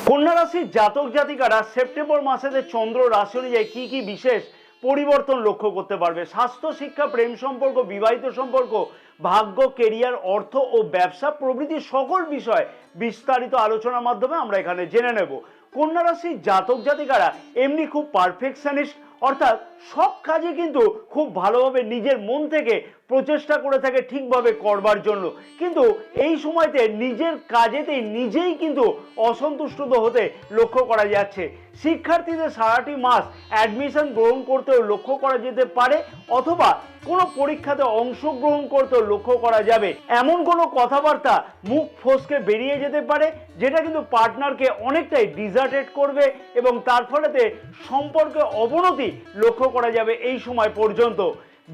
কন্যা রাশির জাতক জাতিকারা সেপ্টেম্বর মাসেতে চন্দ্র রাশি অনুযায়ী কি কি বিশেষ পরিবর্তন লক্ষ্য করতে পারবে? স্বাস্থ্য, শিক্ষা, প্রেম সম্পর্ক, বিবাহিত সম্পর্ক, ভাগ্য, কেরিয়ার, অর্থ ও ব্যবসা প্রভৃতি সকল বিষয় বিস্তারিত আলোচনার মাধ্যমে আমরা এখানে জেনে নেব। কন্যা রাশির জাতক জাতিকারা এমনি খুব পারফেকশনিস্ট, অর্থাৎ সব কাজে কিন্তু খুব ভালোভাবে নিজের মন থেকে প্রচেষ্টা করে থাকে ঠিকভাবে করবার জন্য, কিন্তু এই সময়তে নিজের কাজেতেই নিজেই কিন্তু অসন্তুষ্ট হতে লক্ষ্য করা যাচ্ছে। শিক্ষার্থীদের সারাটি মাস অ্যাডমিশন গ্রহণ করতেও লক্ষ্য করা যেতে পারে, অথবা কোনো পরীক্ষাতে অংশগ্রহণ করতেও লক্ষ্য করা যাবে। এমন কোনো কথাবার্তা মুখ ফসকে বেরিয়ে যেতে পারে যেটা কিন্তু পার্টনারকে অনেকটাই ডিজার্টেড করবে এবং তার ফলেতে সম্পর্কে অবনতি লক্ষ্য করা যাবে এই সময় পর্যন্ত।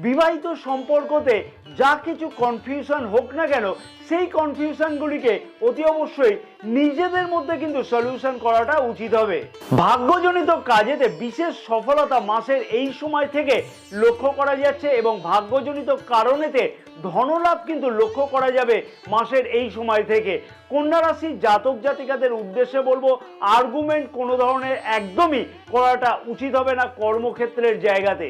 বিবাহিত সম্পর্কতে যা কিছু কনফিউশন হোক না কেন, সেই কনফিউশনগুলিকে অতি অবশ্যই নিজেদের মধ্যে কিন্তু সলিউশন করাটা উচিত হবে। ভাগ্যজনিত কাজেতে বিশেষ সফলতা মাসের এই সময় থেকে লক্ষ্য করা যাচ্ছে এবং ভাগ্যজনিত কারণেতে ধনলাভ কিন্তু লক্ষ্য করা যাবে মাসের এই সময় থেকে। কন্যা রাশির জাতক জাতিকাদের উদ্দেশ্যে বলবো, আর্গুমেন্ট কোনো ধরনের একদমই করাটা উচিত হবে না কর্মক্ষেত্রের জায়গাতে।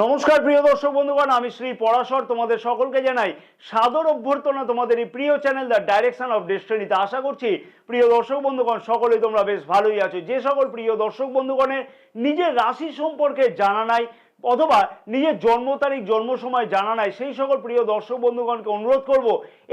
নমস্কার প্রিয় দর্শক বন্ধুগণ, আমি শ্রী পরাশর তোমাদের সকলকে জানাই সাদর অভ্যর্থনা তোমাদের এই প্রিয় চ্যানেল দ্য ডাইরেকশন অফ ডেস্টিনিতে। আশা করছি প্রিয় দর্শক বন্ধুগণ সকলেই তোমরা বেশ ভালোই আছো। যে সকল প্রিয় দর্শক বন্ধুগণের নিজের রাশি সম্পর্কে জানা নাই অথবা নিজের জন্ম তারিখ জন্ম সময় জানা নাই, সেই সকল প্রিয় দর্শক বন্ধুগণকে অনুরোধ করব,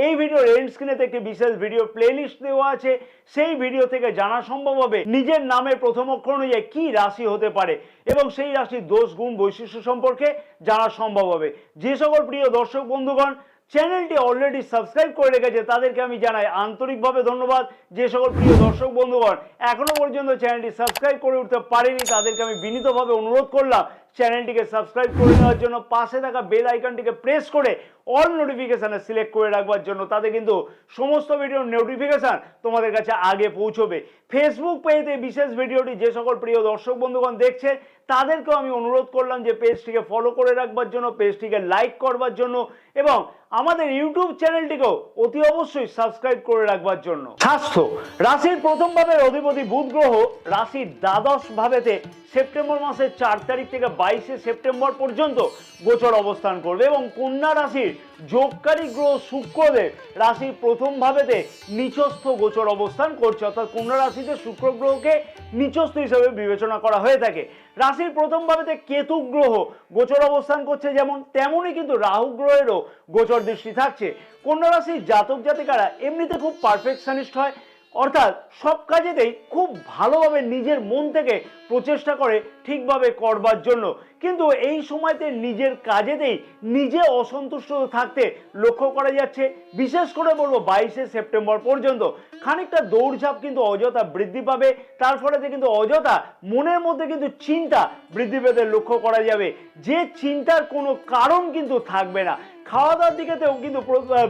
এই ভিডিওর এন্ড স্ক্রিনে একটি বিশেষ ভিডিও প্লেলিস্ট দেওয়া আছে, সেই ভিডিও থেকে জানা সম্ভব হবে নিজের নামের প্রথম অক্ষর অনুযায়ী কি রাশি হতে পারে এবং সেই রাশির দোষ গুণ বৈশিষ্ট্য সম্পর্কে জানা সম্ভব হবে। যে সকল প্রিয় দর্শক বন্ধুগণ চ্যানেলটি অলরেডি সাবস্ক্রাইব করে রেখেছে তাদেরকে আমি জানাই আন্তরিকভাবে ধন্যবাদ। যে সকল প্রিয় দর্শক বন্ধুগণ এখনো পর্যন্ত চ্যানেলটি সাবস্ক্রাইব করে উঠতে পারেনি তাদেরকে আমি বিনীতভাবে অনুরোধ করলাম চ্যানেলটিকে সাবস্ক্রাইব করে নেওয়ার জন্য, পাশে থাকা বেল আইকনটিকে প্রেস করে অল নোটিফিকেশনে সিলেক্ট করে রাখবার জন্য। তাতে কিন্তু সমস্ত ভিডিওর নোটিফিকেশন তোমাদের কাছে আগে পৌঁছবে। ফেসবুক পেজে বিশেষ ভিডিওটি যে সকল প্রিয় দর্শক বন্ধুগণ দেখছে তাদেরকেও আমি অনুরোধ করলাম যে পেজটিকে ফলো করে রাখবার জন্য, পেজটিকে লাইক করবার জন্য এবং আমাদের ইউটিউব চ্যানেলটিকেও অতি অবশ্যই সাবস্ক্রাইব করে রাখবার জন্য। স্বাস্থ্য, রাশির প্রথম ভাবের অধিপতি বুধ গ্রহ রাশির দ্বাদশ ভাবেতে সেপ্টেম্বর মাসের 4 তারিখ থেকে 22শে সেপ্টেম্বর পর্যন্ত গোচর অবস্থান করবে এবং কন্যা রাশির যোগকারী গ্রহ শুক্রদেব রাশির প্রথম ভাবেতে নিচস্থ গোচর অবস্থান করছে, অর্থাৎ কন্যা রাশিতে শুক্র গ্রহকে নিচস্থ হিসেবে বিবেচনা করা হয়ে থাকে। রাশির প্রথম ভাবেতে কেতু গ্রহ গোচর অবস্থান করছে, যেমন তেমনই কিন্তু রাহু গ্রহেরও গোচর দৃষ্টি থাকছে। কন্যা রাশির জাতক জাতিকারা এমনিতে খুব পারফেকশনিস্ট হয়, অর্থাৎ সব কাজেতেই খুব ভালোভাবে নিজের মন থেকে প্রচেষ্টা করে ঠিকভাবে করবার জন্য, কিন্তু এই সময়তে নিজের কাজেতেই নিজে অসন্তুষ্ট থাকতে লক্ষ্য করা যাচ্ছে। বিশেষ করে বলবো 22শে সেপ্টেম্বর পর্যন্ত খানিকটা দৌড়ঝাঁপ কিন্তু অযথা বৃদ্ধি পাবে, তার ফলে কিন্তু অযথা মনের মধ্যে কিন্তু চিন্তা বৃদ্ধি পেতে লক্ষ্য করা যাবে, যে চিন্তার কোনো কারণ কিন্তু থাকবে না। খাওয়া দাওয়ার দিকেতেও কিন্তু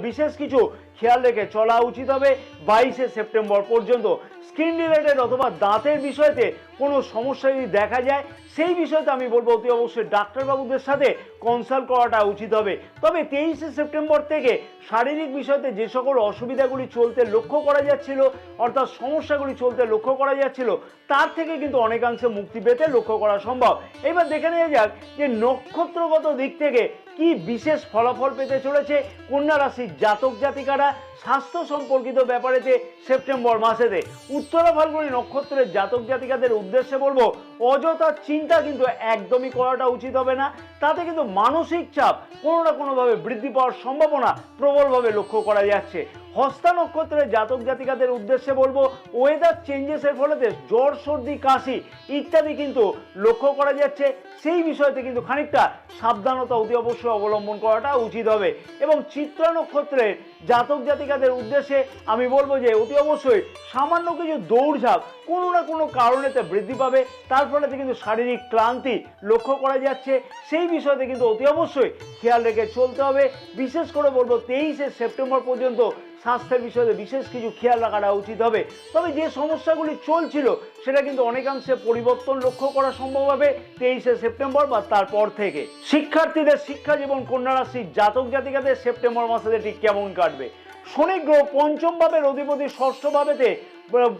বিশেষ কিছু খেয়াল রেখে চলা উচিত হবে 22শে সেপ্টেম্বর পর্যন্ত। স্কিন রিলেটেড অথবা দাঁতের বিষয়তে কোনো সমস্যা যদি দেখা যায় সেই বিষয়তে আমি বলবো অতি অবশ্যই ডাক্তারবাবুদের সাথে কনসাল্ট করাটা উচিত হবে। তবে 23শে সেপ্টেম্বর থেকে শারীরিক বিষয়তে যে সকল অসুবিধাগুলি চলতে লক্ষ্য করা যাচ্ছিল, অর্থাৎ সমস্যাগুলি চলতে লক্ষ্য করা যাচ্ছিল, তার থেকে কিন্তু অনেকাংশে মুক্তি পেতে লক্ষ্য করা সম্ভব। এবার দেখে নেওয়া যাক যে নক্ষত্রগত দিক থেকে কি বিশেষ ফলাফল পেতে চলেছে কন্যা রাশির জাতক জাতিকারা স্বাস্থ্য সম্পর্কিত ব্যাপারেতে সেপ্টেম্বর মাসেতে। উত্তরা ফাল্গুনী নক্ষত্রের জাতক জাতিকাদের উদ্দেশ্যে বলবো, অযথা চিন্তা কিন্তু একদমই করাটা উচিত হবে না, তাতে কিন্তু মানসিক চাপ কোনো না কোনোভাবে বৃদ্ধি পাওয়ার সম্ভাবনা প্রবলভাবে লক্ষ্য করা যাচ্ছে। হস্তা নক্ষত্রের জাতক জাতিকাদের উদ্দেশ্যে বলবো, ওয়েদার চেঞ্জেসের ফলে জ্বর সর্দি কাশি ইত্যাদি কিন্তু লক্ষ্য করা যাচ্ছে, সেই বিষয়তে কিন্তু খানিকটা সাবধানতা অতি অবশ্যই অবলম্বন করাটা উচিত হবে। এবং চিত্রা নক্ষত্রের জাতক জাতিকা জাতিকাদের উদ্দেশ্যে আমি বলবো যে অতি অবশ্যই সামান্য কিছু দৌড়ঝাঁপ কোনো না কোনো কারণেতে বৃদ্ধি পাবে, তার ফলে কিন্তু শারীরিক ক্লান্তি লক্ষ্য করা যাচ্ছে। সেই বিষয়তে কিন্তু অতি অবশ্যই খেয়াল রেখে চলতে হবে। বিশেষ করে বলবো 23শে সেপ্টেম্বর পর্যন্ত স্বাস্থ্যের বিষয়ে বিশেষ কিছু খেয়াল রাখাটা উচিত হবে। তবে যে সমস্যাগুলি চলছিল সেটা কিন্তু অনেকাংশে পরিবর্তন লক্ষ্য করা সম্ভব হবে 23শে সেপ্টেম্বর বা তারপর থেকে। শিক্ষার্থীদের শিক্ষা জীবন কন্যা রাশির জাতক জাতিকাদের সেপ্টেম্বর মাসে ঠিক কেমন কাটবে? শনি গ্রহ পঞ্চম ভাবের অধিপতি ষষ্ঠ ভাবেতে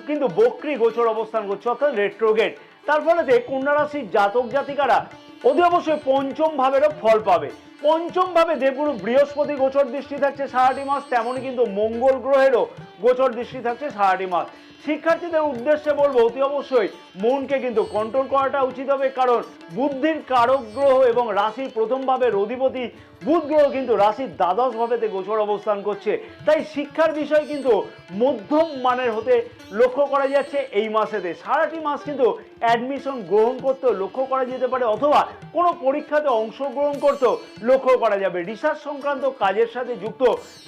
কিন্তু বক্রী গোচর অবস্থান করছে, অর্থাৎ রেট্রোগেট। তার ফলে কন্যা রাশির জাতক জাতিকারা অতি অবশ্যই পঞ্চম ভাবেরও ফল পাবে। পঞ্চম ভাবে দেবগুরু বৃহস্পতি গোচর দৃষ্টি থাকছে সারাটি মাস, তেমনই কিন্তু মঙ্গল গ্রহেরও গোচর দৃষ্টি থাকছে সারাটি মাস। শিক্ষার্থীদের উদ্দেশ্যে বলবো অতি অবশ্যই মনকে কিন্তু কন্ট্রোল করাটা উচিত হবে, কারণ বুদ্ধির কারক গ্রহ এবং রাশির প্রথম ভাবের অধিপতি বুধ গ্রহ কিন্তু রাশির দ্বাদশ ভাবেতে গোচর অবস্থান করছে। তাই শিক্ষার বিষয় কিন্তু মধ্যম মানের হতে লক্ষ্য করা যাচ্ছে এই মাসেতে। সারাটি মাস কিন্তু অ্যাডমিশন গ্রহণ করতেও লক্ষ্য করা যেতে পারে, অথবা কোনো পরীক্ষাতে অংশগ্রহণ করতেও লক্ষ্য করা যাবে। রিসার্চ সংক্রান্ত কাজের সাথে যুক্ত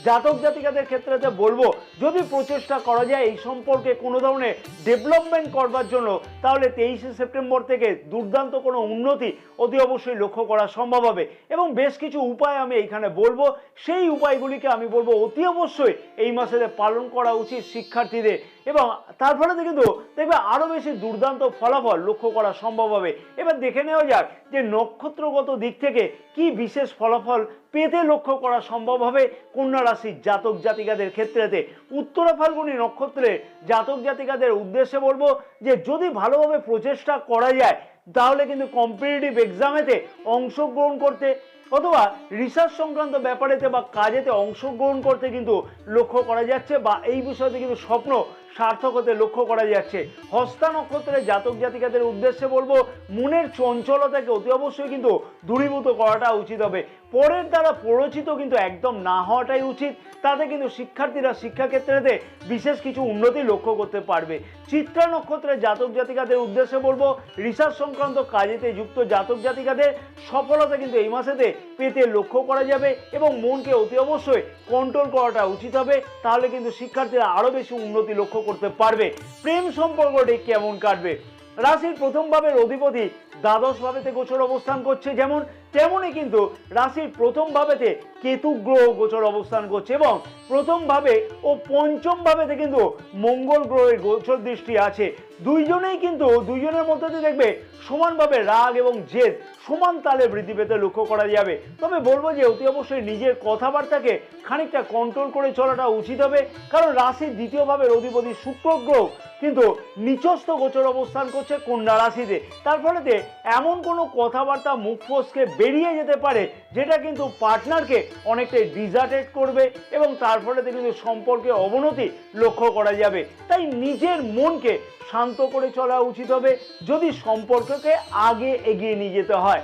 জাতক জাতিকাদের ক্ষেত্রে বলবো যদি প্রচেষ্টা করা যায় এই সম্পর্কে কোনো ধরনের ডেভেলপমেন্ট করবার জন্য, তাহলে 23শে সেপ্টেম্বর থেকে দুর্দান্ত কোনো উন্নতি অতি অবশ্যই লক্ষ্য করা সম্ভব হবে। এবং বেশ কিছু উপায় আমি এইখানে বলবো, সেই উপায়গুলিকে আমি বলবো অতি অবশ্যই এই মাসে পালন করা উচিত শিক্ষার্থীদের, এবং তার ফলে কিন্তু দেখবে আরো বেশি দুর্দান্ত ফলাফল লক্ষ্য করা সম্ভব হবে। এবার দেখে নেওয়া যাক যে নক্ষত্রগত দিক থেকে কি বিশেষ ফলাফল পেতে লক্ষ্য করা সম্ভব হবে কন্যা রাশির জাতক জাতিকাদের ক্ষেত্রেতে। উত্তরা ফাল্গুনী নক্ষত্রে জাতক জাতিকাদের উদ্দেশ্যে বলবো যে যদি ভালোভাবে প্রচেষ্টা করা যায় তাহলে কিন্তু কম্পিটিটিভ এক্সামেতে অংশগ্রহণ করতে অথবা রিসার্চ সংক্রান্ত ব্যাপারেতে বা কাজেতে অংশগ্রহণ করতে কিন্তু লক্ষ্য করা যাচ্ছে, বা এই বিষয়তে কিন্তু স্বপ্ন সার্থক হতে লক্ষ্য করা যাচ্ছে। হস্তা নক্ষত্রের জাতক জাতিকাদের উদ্দেশ্যে বলবো মনের চঞ্চলতাকে অতি অবশ্যই কিন্তু দূরীভূত করাটা উচিত হবে। পরের দ্বারা প্ররোচিত কিন্তু একদম না হওয়াটাই উচিত, তাতে কিন্তু শিক্ষার্থীরা শিক্ষাক্ষেত্রেতে বিশেষ কিছু উন্নতি লক্ষ্য করতে পারবে। চিত্রা নক্ষত্রের জাতক জাতিকাদের উদ্দেশ্যে বলবো রিসার্চ সংক্রান্ত কাজেতে যুক্ত জাতক জাতিকাদের সফলতা কিন্তু এই মাসেতে পেতে লক্ষ্য করা যাবে, এবং মনকে অতি অবশ্যই কন্ট্রোল করাটা উচিত হবে, তাহলে কিন্তু শিক্ষার্থীরা আরো বেশি উন্নতি লক্ষ্য করতে পারবে। প্রেম সম্পর্কটি কেমন কাটবে? রাশির প্রথম ভাবের অধিপতি দ্বাদশ ভাবেতে গোচর অবস্থান করছে, যেমন তেমনই কিন্তু রাশির প্রথম ভাবেতে কেতু গ্রহ গোচর অবস্থান করছে, এবং প্রথম ভাবে ও পঞ্চম ভাবেতে কিন্তু মঙ্গল গ্রহের গোচর দৃষ্টি আছে। দুইজনেই কিন্তু দুইজনের মধ্যে দিয়ে দেখবে সমানভাবে রাগ এবং জেদ সমান তালে বৃদ্ধি পেতে লক্ষ্য করা যাবে। তবে বলবো যে অতি অবশ্যই নিজের কথাবার্তাকে খানিকটা কন্ট্রোল করে চলাটা উচিত হবে, কারণ রাশির দ্বিতীয় ভাবের অধিপতি শুক্র গ্রহ কিন্তু নিচস্থ গোচর অবস্থান করছে কন্যা রাশিতে। তার ফলেতে এমন কোনো কথাবার্তা মুখ ফসকে বেরিয়ে যেতে পারে যেটা কিন্তু পার্টনারকে অনেকটাই ডিজার্টেড করবে, এবং তার ফলেতে কিন্তু সম্পর্কে অবনতি লক্ষ্য করা যাবে। তাই নিজের মনকে শান্ত করে চলা উচিত হবে যদি সম্পর্ককে আগে এগিয়ে নিয়ে যেতে হয়।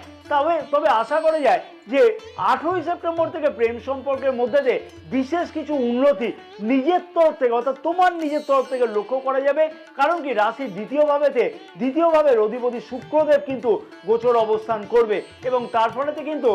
তবে আশা করা যায় যে 18ই সেপ্টেম্বর থেকে প্রেম সম্পর্কের মধ্যে দিয়ে বিশেষ কিছু উন্নতি নিজের তরফ থেকে অর্থাৎ তোমার নিজের তরফ থেকে লক্ষ্য করা যাবে, কারণ কি রাশির দ্বিতীয় ভাবের অধিপতি শুক্রদেব কিন্তু গোচর অবস্থান করবে, এবং তার ফলেতে কিন্তু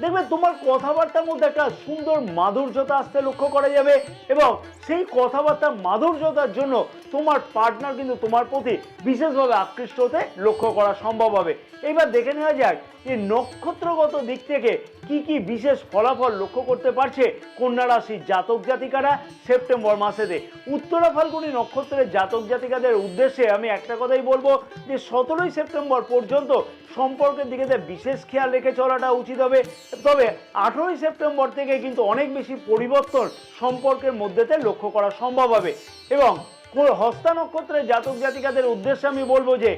দেখবে তোমার কথাবার্তার মধ্যে একটা সুন্দর মাধুর্যতা আসতে লক্ষ্য করা যাবে, এবং সেই কথাবার্তার মাধুর্যতার জন্য তোমার পার্টনার কিন্তু তোমার প্রতি বিশেষভাবে আকৃষ্ট হতে লক্ষ্য করা সম্ভব হবে। এবার দেখে নেওয়া যাক যে নক্ষত্রগত দিক থেকে কি কি বিশেষ ফলাফল লক্ষ্য করতে পারছে কন্যা রাশির জাতক জাতিকারা সেপ্টেম্বর মাসেতে। উত্তরা ফাল্গুনী নক্ষত্রের জাতক জাতিকাদের উদ্দেশ্যে আমি একটা কথাই বলবো যে 17ই সেপ্টেম্বর পর্যন্ত সম্পর্কের দিকে বিশেষ খেয়াল রেখে চলাটা উচিত হবে। তবে 18ই সেপ্টেম্বর থেকে কিন্তু অনেক বেশি পরিবর্তন সম্পর্কের মধ্যেতে লক্ষ্য করা সম্ভব হবে, এবং হস্তা নক্ষত্রের জাতক জাতিকাদের উদ্দেশ্যে আমি বলবো যে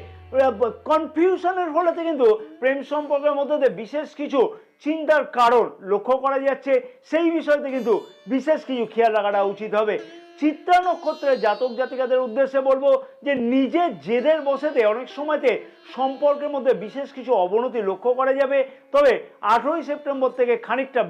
কনফিউশনের ফলেতে কিন্তু প্রেম সম্পর্কের মধ্যে বিশেষ কিছু চিন্তার কারণ লক্ষ্য করা যাচ্ছে, সেই বিষয়তে কিন্তু বিশেষ কিছু খেয়াল রাখাটা উচিত হবে। চিত্রা নক্ষত্রের জাতক জাতিকাদের উদ্দেশ্যে বলবো যে নিজের জেদের বশেতে অনেক সময়তে সম্পর্কের মধ্যে বিশেষ কিছু অবনতি লক্ষ্য করা যাবে। তবে 18ই সেপ্টেম্বর থেকে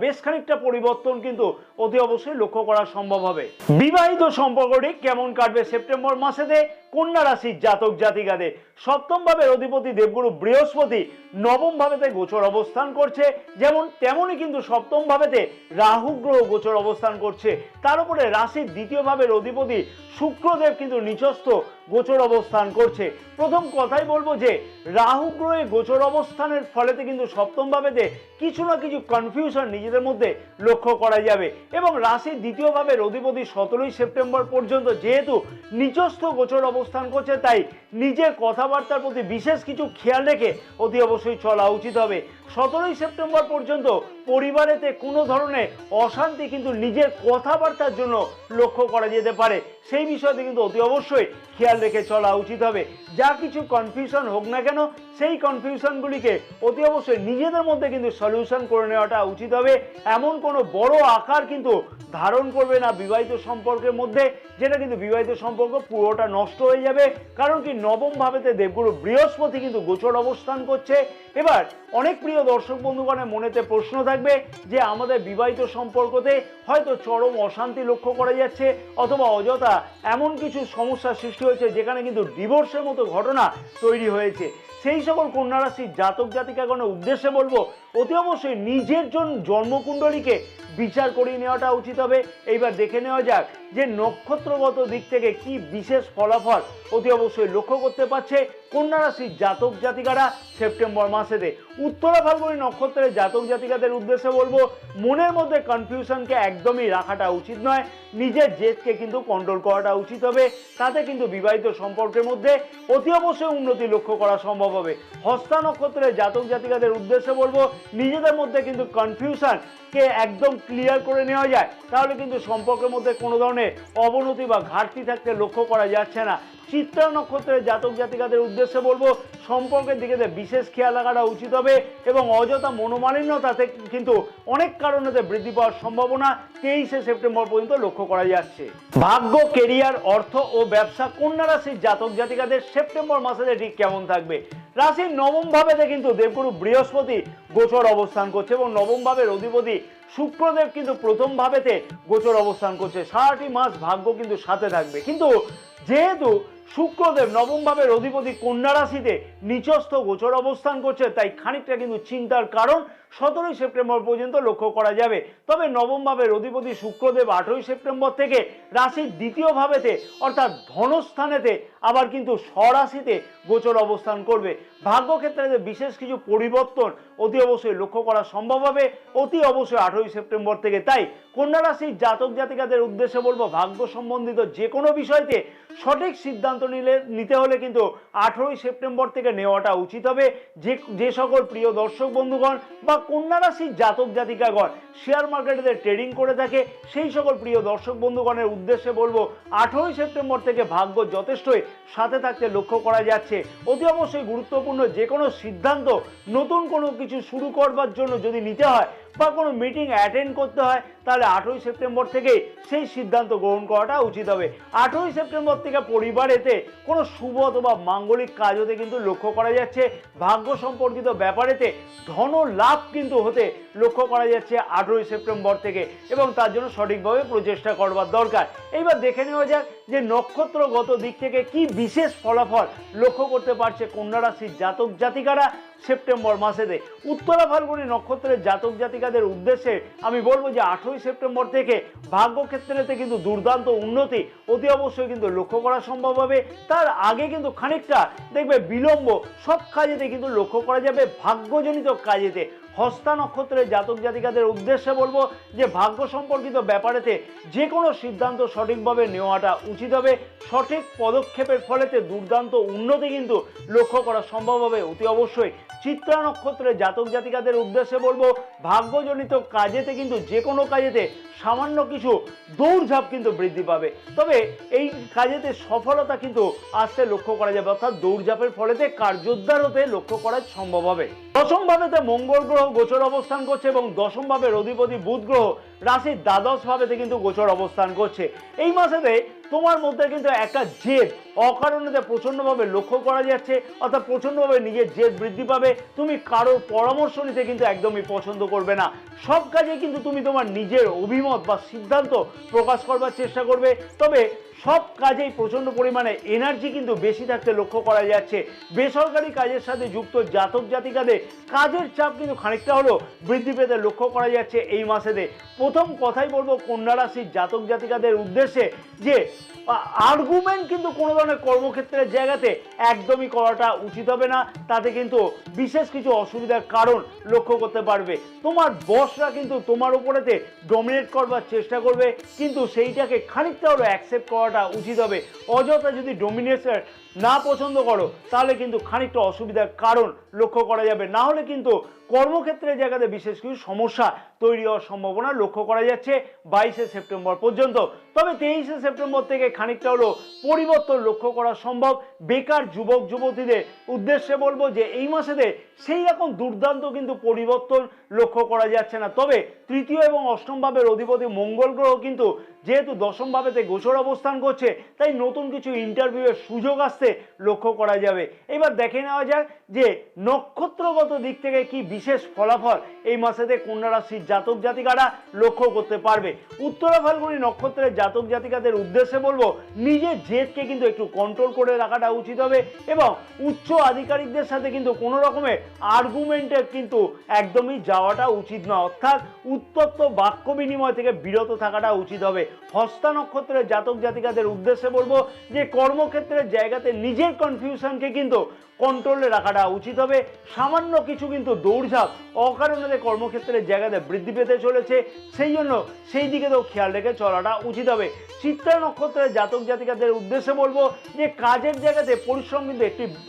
বেশ খানিকটা পরিবর্তন কিন্তু অতি অবশ্যই লক্ষ্য করা সম্ভব হবে। বিবাহিত সম্পর্কটি কেমন কাটবে সেপ্টেম্বর মাসেতে কন্যা রাশির জাতক জাতিকাদের? সপ্তম ভাবের অধিপতি দেবগুরু বৃহস্পতি নবম ভাবেতে গোচর অবস্থান করছে, যেমন তেমনই কিন্তু সপ্তম ভাবেতে রাহু গ্রহ গোচর অবস্থান করছে। তার উপরে রাশির দ্বিতীয় ভাবের অধিপতি শুক্রদেব কিন্তু নিচস্থ গোচর অবস্থান করছে। প্রথম কথাই বলবো যে রাহু গ্রহে গোচর অবস্থানের ফলেতে কিন্তু সপ্তম ভাবেতে কিছু না কিছু কনফিউশন নিজেদের মধ্যে লক্ষ্য করা যাবে এবং রাশির দ্বিতীয় ভাবের অধিপতি 17ই সেপ্টেম্বর পর্যন্ত যেহেতু নিচস্থ গোচর অবস্থান করছে, তাই নিজের কথাবার্তার প্রতি বিশেষ কিছু খেয়াল রেখে অতি অবশ্যই চলা উচিত হবে। 17ই সেপ্টেম্বর পর্যন্ত পরিবারেতে কোনো ধরনের অশান্তি কিন্তু নিজের কথাবার্তার জন্য লক্ষ্য করা যেতে পারে, সেই বিষয়তে কিন্তু অতি অবশ্যই খেয়াল রেখে চলা উচিত হবে। যা কিছু কনফিউশন হোক না কেন সেই কনফিউশনগুলিকে অতি অবশ্যই নিজেদের মধ্যে কিন্তু সলিউশন করে নেওয়াটা উচিত হবে। এমন কোনো বড় আকার কিন্তু ধারণ করবে না বিবাহিত সম্পর্কের মধ্যে, যেটা কিন্তু বিবাহিত সম্পর্ক পুরোটা নষ্ট হয়ে যাবে। কারণ কি নবম ভাবেতে দেবগুরু বৃহস্পতি কিন্তু গোচর অবস্থান করছে। এবার অনেক প্রিয় দর্শক বন্ধুগণের মনেতে প্রশ্ন থাকবে যে আমাদের বিবাহিত সম্পর্কতে হয়তো চরম অশান্তি লক্ষ্য করা যাচ্ছে অথবা অযথা এমন কিছু সমস্যার সৃষ্টি হয়েছে যেখানে কিন্তু ডিভোর্সের মতো ঘটনা তৈরি হয়েছে। সেই সকল কন্যা রাশির জাতক জাতিকাগণের উদ্দেশ্যে বলবো অতি অবশ্যই নিজের জন্মকুণ্ডলীকে বিচার করিয়ে নেওয়াটা উচিত হবে। এইবার দেখে নেওয়া যাক যে নক্ষত্রগত দিক থেকে কি বিশেষ ফলাফল অতি অবশ্যই লক্ষ্য করতে পারছে কন্যা রাশির জাতক জাতিকারা সেপ্টেম্বর মাসেতে। উত্তরা ফাল্গুনী নক্ষত্রের জাতক জাতিকাদের উদ্দেশ্যে বলবো মনের মধ্যে কনফিউশনকে একদমই রাখাটা উচিত নয়, নিজের জেদকে কিন্তু কন্ট্রোল করাটা উচিত হবে। তাতে কিন্তু বিবাহিত সম্পর্কের মধ্যে অতি অবশ্যই উন্নতি লক্ষ্য করা সম্ভব হবে। হস্তা নক্ষত্রের জাতক জাতিকাদের উদ্দেশ্যে বলবো নিজেদের মধ্যে কিন্তু কনফিউশনকে একদম ক্লিয়ার করে নেওয়া যায়, তাহলে কিন্তু সম্পর্কের মধ্যে কোনো ধরনের অবনতি বা ঘাটতি থাকতে লক্ষ্য করা যাচ্ছে না। চিত্রা নক্ষত্রের জাতক জাতিকাদের উদ্দেশ্যে বলবো সম্পর্কের দিকে বিশেষ খেয়াল রাখাটা উচিত হবে এবং অযথা মনোমালিন্য তাতে কিন্তু অনেক কারণেতে বৃদ্ধি পাওয়ার সম্ভাবনা 23শে সেপ্টেম্বর পর্যন্ত লক্ষ্য করা যাচ্ছে। ভাগ্য, কেরিয়ার, অর্থ ও ব্যবসা কন্যা রাশির জাতক জাতিকাদের সেপ্টেম্বর মাসে ঠিক কেমন থাকবে? রাশির নবম ভাবেতে কিন্তু দেবগুরু বৃহস্পতি গোচর অবস্থান করছে এবং নবম ভাবের অধিপতি শুক্রদেব কিন্তু প্রথম ভাবেতে গোচর অবস্থান করছে। সারাটি মাস ভাগ্য কিন্তু সাথে থাকবে, কিন্তু যেহেতু শুক্রদেব নবম ভাবের অধিপতি কন্যা রাশিতে নিচস্থ গোচর অবস্থান করছে, তাই খানিকটা কিন্তু চিন্তার কারণ 17ই সেপ্টেম্বর পর্যন্ত লক্ষ্য করা যাবে। তবে নবম ভাবের অধিপতি শুক্রদেব 18ই সেপ্টেম্বর থেকে রাশির দ্বিতীয় ভাবেতে অর্থাৎ ধনস্থানেতে আবার কিন্তু স্বরাশিতে গোচর অবস্থান করবে। ভাগ্যক্ষেত্রে বিশেষ কিছু পরিবর্তন অতি অবশ্যই লক্ষ্য করা সম্ভব হবে অতি অবশ্যই 18ই সেপ্টেম্বর থেকে। তাই কন্যা রাশির জাতক জাতিকাদের উদ্দেশ্যে বলবো ভাগ্য সম্বন্ধিত যে কোনো বিষয়তে সঠিক সিদ্ধান্ত নিতে হলে কিন্তু 18ই সেপ্টেম্বর থেকে নেওয়াটা উচিত হবে। যে সকল প্রিয় দর্শক বন্ধুগণ বা কন্যা রাশির জাতক জাতিকাগণ শেয়ার মার্কেটে ট্রেডিং করে থাকে সেই সকল প্রিয় দর্শক বন্ধুগণের উদ্দেশ্যে বলবো 18ই সেপ্টেম্বর থেকে ভাগ্য যথেষ্টই সাথে থাকতে লক্ষ্য করা যাচ্ছে। অতি অবশ্যই গুরুত্বপূর্ণ যে কোনো সিদ্ধান্ত নতুন কোনো কিছু শুরু করবার জন্য যদি নিতে হয় বা কোনো মিটিং অ্যাটেন্ড করতে হয় তাহলে 8ই সেপ্টেম্বর থেকে সেই সিদ্ধান্ত গ্রহণ করাটা উচিত হবে। 8ই সেপ্টেম্বর থেকে পরিবারেতে কোনো শুভ অথবা মাঙ্গলিক কাজ হতে কিন্তু লক্ষ্য করা যাচ্ছে। ভাগ্য সম্পর্কিত ব্যাপারেতে ধন লাভ কিন্তু হতে লক্ষ্য করা যাচ্ছে 8ই সেপ্টেম্বর থেকে এবং তার জন্য সঠিকভাবে প্রচেষ্টা করবার দরকার। এইবার দেখে নেওয়া যাক যে নক্ষত্রগত দিক থেকে কি বিশেষ ফলাফল লক্ষ্য করতে পারছে কন্যা রাশির জাতক জাতিকারা সেপ্টেম্বর মাসেতে। উত্তরা ফাল্গুনী নক্ষত্রের জাতক জাতিকাদের উদ্দেশ্যে আমি বলবো যে 8ই সেপ্টেম্বর থেকে ভাগ্যক্ষেত্রেতে কিন্তু দুর্দান্ত উন্নতি অতি অবশ্যই কিন্তু লক্ষ্য করা সম্ভব হবে। তার আগে কিন্তু খানিকটা দেখবে বিলম্ব সব কাজেতে কিন্তু লক্ষ্য করা যাবে ভাগ্যজনিত কাজেতে। হস্তা নক্ষত্রের জাতক জাতিকাদের উদ্দেশ্যে বলবো যে ভাগ্য সম্পর্কিত ব্যাপারেতে যে কোনো সিদ্ধান্ত সঠিকভাবে নেওয়াটা উচিত হবে। সঠিক পদক্ষেপের ফলেতে দুর্দান্ত উন্নতি কিন্তু লক্ষ্য করা সম্ভব হবে অতি অবশ্যই। চিত্রা নক্ষত্রের জাতক জাতিকাদের উদ্দেশ্যে বলবো ভাগ্যজনিত কাজেতে কিন্তু যে কোনো কাজেতে সামান্য কিছু দৌড়ঝাঁপ কিন্তু বৃদ্ধি পাবে, তবে এই কাজেতে সফলতা কিন্তু আসতে লক্ষ্য করা যাবে, অর্থাৎ দৌড়ঝাঁপের ফলেতে কার্যোদ্ধার হতে লক্ষ্য করা সম্ভব হবে। দশম ভাবেতে মঙ্গল গ্রহ গোচর অবস্থান করছে এবং দশম ভাবের অধিপতি বুধ গ্রহ রাশির দ্বাদশ ভাবেতে কিন্তু গোচর অবস্থান করছে। এই মাসেতে তোমার মধ্যে কিন্তু একটা জেদ অকারণেতে প্রচন্ডভাবে লক্ষ্য করা যাচ্ছে, অর্থাৎ প্রচন্ডভাবে নিজের জেদ বৃদ্ধি পাবে। তুমি কারোর পরামর্শ নিতে কিন্তু একদমই পছন্দ করবে না। সব কাজে কিন্তু তুমি তোমার নিজের অভিমত বা সিদ্ধান্ত প্রকাশ করবার চেষ্টা করবে। তবে সব কাজেই প্রচন্ড পরিমাণে এনার্জি কিন্তু বেশি থাকতে লক্ষ্য করা যাচ্ছে। বেসরকারি কাজের সাথে যুক্ত জাতক জাতিকাদের কাজের চাপ কিন্তু খানিকটা হলেও বৃদ্ধি পেতে লক্ষ্য করা যাচ্ছে এই মাসেতে। প্রথম কথাই বলবো কন্যা রাশির জাতক জাতিকাদের উদ্দেশ্যে যে আর্গুমেন্ট কিন্তু কোনো ধরনের কর্মক্ষেত্রের জায়গাতে একদমই করাটা উচিত হবে না। তাতে কিন্তু বিশেষ কিছু অসুবিধার কারণ লক্ষ্য করতে পারবে। তোমার বসরা কিন্তু তোমার উপরেতে ডমিনেট করবার চেষ্টা করবে, কিন্তু সেইটাকে খানিকটা হলো অ্যাকসেপ্ট করাটা উচিত হবে। অযথা যদি ডমিনেশন না পছন্দ করো তাহলে কিন্তু খানিকটা অসুবিধার কারণ লক্ষ্য করা যাবে। না হলে কিন্তু কর্মক্ষেত্রের জায়গাতে বিশেষ কিছু সমস্যা তৈরি হওয়ার সম্ভাবনা লক্ষ্য করা যাচ্ছে 22শে সেপ্টেম্বর পর্যন্ত। তবে 23শে সেপ্টেম্বর থেকে খানিকটা হলো পরিবর্তন লক্ষ্য করা সম্ভব। বেকার যুবক যুবতীদের উদ্দেশ্যে বলবো যে এই মাসেতে সেই রকম দুর্দান্ত কিন্তু পরিবর্তন লক্ষ্য করা যাচ্ছে না। তবে তৃতীয় এবং অষ্টম ভাবের অধিপতি মঙ্গল গ্রহ কিন্তু যেহেতু দশম ভাবেতে গোচর অবস্থান করছে, তাই নতুন কিছু ইন্টারভিউয়ের সুযোগ আসতে লক্ষ্য করা যাবে। এবার দেখে নেওয়া যায় যে নক্ষত্রগত দিক থেকে কি বিশেষ ফলাফল এই মাসেতে কন্যা রাশির জাতক জাতিকারা লক্ষ্য করতে পারবে। উত্তরা ফাল্গুনী নক্ষত্রের জাতক জাতিকাদের উদ্দেশ্যে বলবো নিজের জেদকে কিন্তু একটু কন্ট্রোল করে রাখাটা উচিত হবে এবং উচ্চ আধিকারিকদের সাথে কিন্তু কোনো রকমের আর্গুমেন্টে কিন্তু একদমই যাওয়াটা উচিত নয়, অর্থাৎ উত্তপ্ত বাক্য বিনিময় থেকে বিরত থাকাটা উচিত হবে। হস্তা নক্ষত্রের জাতক জাতিকাদের উদ্দেশ্যে বলবো যে কর্মক্ষেত্রের জায়গাতে নিজের কনফিউশনকে কিন্তু কন্ট্রোলে রাখাটা উচিত হবে। সামান্য কিছু কিন্তু দৌড়ঝাঁপ অকারণে কর্মক্ষেত্রের জায়গাতে বৃদ্ধি পেতে চলেছে, সেই জন্য সেই দিকে তো খেয়াল রেখে চলাটা উচিত হবে। চিত্রা নক্ষত্রের জাতক জাতিকাদের উদ্দেশ্যে বলবো যে কাজের জায়গাতে পরিশ্রম কিন্তু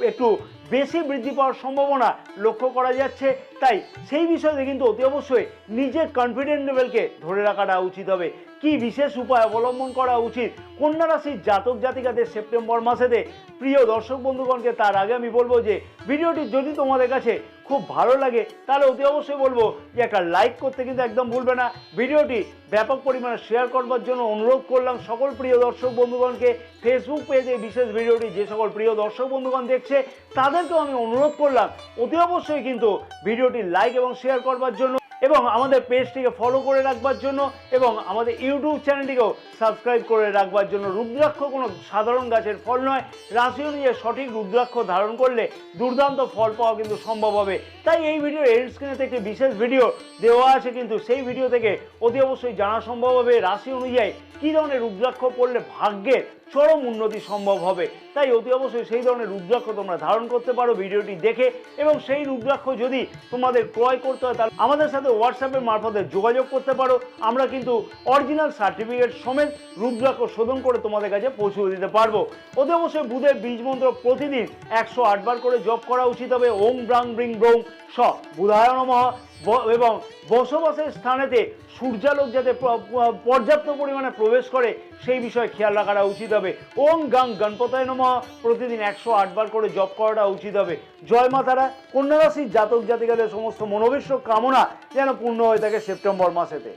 একটু বেশি বৃদ্ধি পাওয়ার সম্ভাবনা লক্ষ্য করা যাচ্ছে। তাই সেই বিষয়ে কিন্তু অতি অবশ্যই নিজের কনফিডেন্স লেভেলকে ধরে রাখাটা উচিত হবে। কি বিশেষ উপায় অবলম্বন করা উচিত কন্যা রাশির জাতক জাতিকাদের সেপ্টেম্বর মাসেতে প্রিয় দর্শক বন্ধুগণকে, তার আগে আমি বলবো যে ভিডিওটি যদি তোমাদের কাছে খুব ভালো লাগে তাহলে অতি অবশ্যই বলবো যে একটা লাইক করতে কিন্তু একদম ভুলবে না। ভিডিওটি ব্যাপক পরিমাণে শেয়ার করবার জন্য অনুরোধ করলাম সকল প্রিয় দর্শক বন্ধুগণকে। ফেসবুক পেজে বিশেষ ভিডিওটি যে সকল প্রিয় দর্শক বন্ধুগণ দেখছে তাদেরকেও আমি অনুরোধ করলাম অতি অবশ্যই কিন্তু ভিডিওটি লাইক এবং শেয়ার করবার জন্য এবং আমাদের পেজটিকে ফলো করে রাখবার জন্য এবং আমাদের ইউটিউব চ্যানেলটিকেও সাবস্ক্রাইব করে রাখবার জন্য। রুদ্রাক্ষ কোনো সাধারণ গাছের ফল নয়, রাশি অনুযায়ী সঠিক রুদ্রাক্ষ ধারণ করলে দুর্দান্ত ফল পাওয়া কিন্তু সম্ভব হবে। তাই এই ভিডিও এন্ড স্ক্রিনেতে একটি বিশেষ ভিডিও দেওয়া আছে, কিন্তু সেই ভিডিও থেকে অতি অবশ্যই জানা সম্ভব হবে রাশি অনুযায়ী কী ধরনের রুদ্রাক্ষ পড়লে ভাগ্যের চরম উন্নতি সম্ভব হবে। তাই অতি অবশ্যই সেই ধরনের রুদ্রাক্ষ তোমরা ধারণ করতে পারো ভিডিওটি দেখে, এবং সেই রুদ্রাক্ষ যদি তোমাদের ক্রয় করতে হয় তাহলে আমাদের সাথে হোয়াটসঅ্যাপের মারফতে যোগাযোগ করতে পারো। আমরা কিন্তু অরিজিনাল সার্টিফিকেট সমেত রুদ্রাক্ষ শোধন করে তোমাদের কাছে পৌঁছে দিতে পারবো। অতি অবশ্যই বুধের বীজ মন্ত্র প্রতিদিন 108 বার করে জপ করা উচিত হবে। ওং ব্রাং ব্রিং ব্রৌং স বুধায় নমঃ, এবং বসবাসের স্থানেতে সূর্যালোক যাতে পর্যাপ্ত পরিমাণে প্রবেশ করে সেই বিষয়ে খেয়াল রাখাটা উচিত হবে। ওং গাং গণপতায় নমঃ প্রতিদিন 108 বার করে জপ করাটা উচিত হবে। জয় মা তারা। কন্যা রাশির জাতক জাতিকাদের সমস্ত মনোবিশ্ব কামনা যেন পূর্ণ হয়ে থাকে সেপ্টেম্বর মাসেতে।